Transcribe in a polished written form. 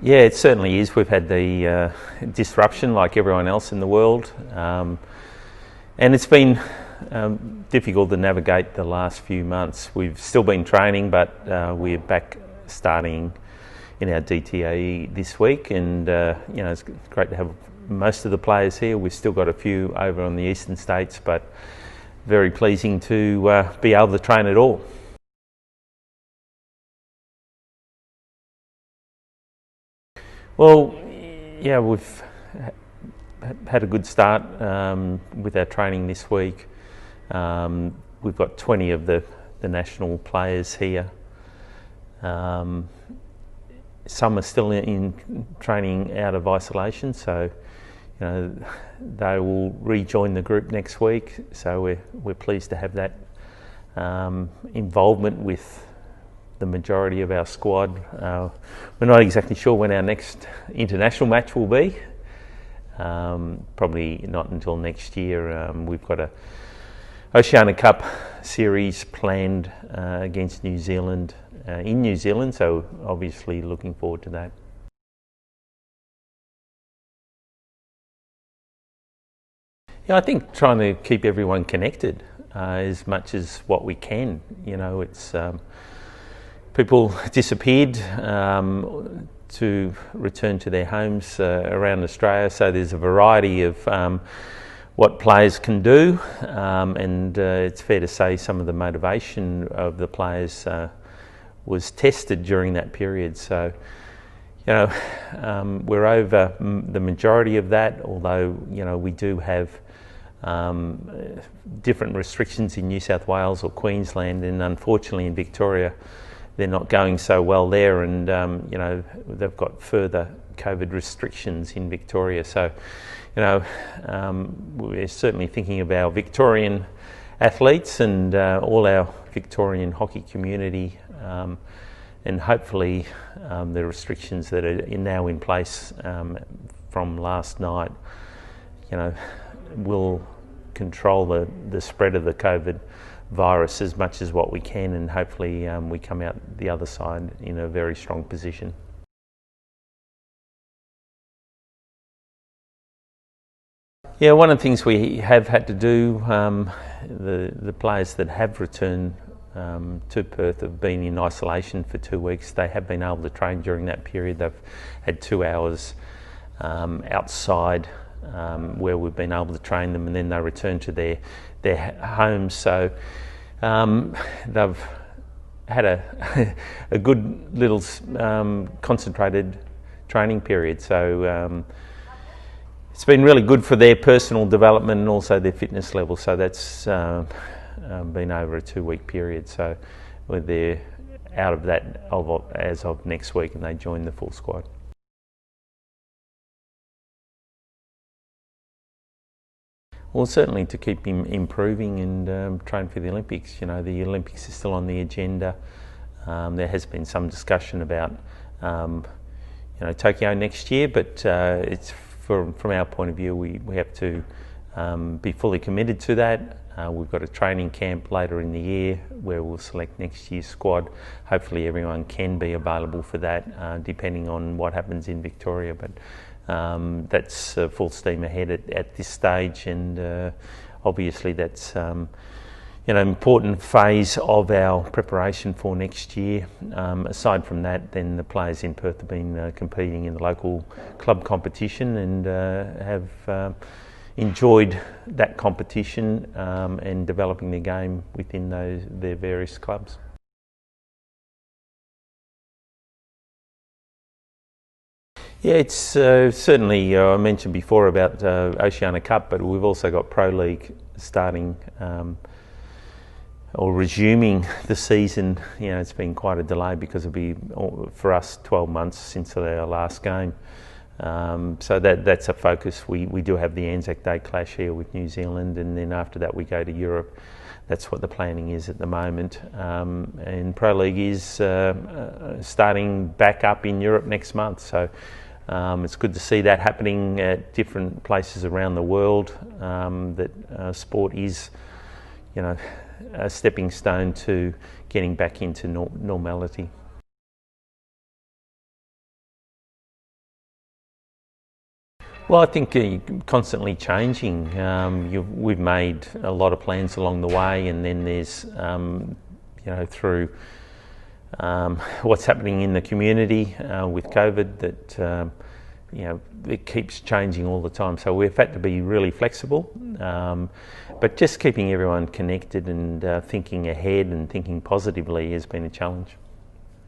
Yeah, it certainly is. We've had the disruption like everyone else in the world, and it's been difficult to navigate the last few months. We've still been training, but we're back starting in our DTAE this week, and it's great to have most of the players here. We've still got a few over on the eastern states, but very pleasing to be able to train at all. Well, yeah, we've had a good start with our training this week. We've got 20 of the national players here. Some are still in training out of isolation, so they will rejoin the group next week. So we're pleased to have that involvement with the majority of our squad. We're not exactly sure when our next international match will be. Probably not until next year. We've got a Oceania Cup series planned against New Zealand in New Zealand, so obviously looking forward to that. Yeah, I think trying to keep everyone connected as much as what we can. It's people disappeared to return to their homes around Australia, so there's a variety of what players can do, and it's fair to say some of the motivation of the players was tested during that period. So we're over the majority of that, although we do have different restrictions in New South Wales or Queensland, and unfortunately in Victoria they're not going so well there, and they've got further COVID restrictions in Victoria. So we're certainly thinking of our Victorian athletes and all our Victorian hockey community, and hopefully the restrictions that are now in place from last night will control the spread of the COVID virus as much as what we can, and hopefully we come out the other side in a very strong position. Yeah, one of the things we have had to do, the players that have returned to Perth have been in isolation for 2 weeks. They have been able to train during that period. They've had 2 hours outside where we've been able to train them, and then they return to their homes. So they've had a good little concentrated training period. So it's been really good for their personal development and also their fitness level. So that's been over a 2-week period. So they're out of that as of next week, and they join the full squad. Well, certainly to keep him improving and train for the Olympics. The Olympics is still on the agenda. There has been some discussion about Tokyo next year, but it's from our point of view, we have to be fully committed to that. We've got a training camp later in the year where we'll select next year's squad. Hopefully everyone can be available for that, depending on what happens in Victoria. But that's full steam ahead at this stage, and obviously that's an important phase of our preparation for next year. Aside from that, then the players in Perth have been competing in the local club competition and have enjoyed that competition and developing their game within their various clubs. Yeah, it's certainly, I mentioned before about Oceania Cup, but we've also got Pro League starting or resuming the season. It's been quite a delay because it'll be, for us, 12 months since our last game. So that's a focus. We do have the Anzac Day clash here with New Zealand, and then after that we go to Europe. That's what the planning is at the moment. And Pro League is starting back up in Europe next month. So it's good to see that happening at different places around the world, that sport is, a stepping stone to getting back into normality. Well, I think constantly changing. We've made a lot of plans along the way, and then there's, through what's happening in the community with COVID, that it keeps changing all the time. So we've had to be really flexible, but just keeping everyone connected and thinking ahead and thinking positively has been a challenge.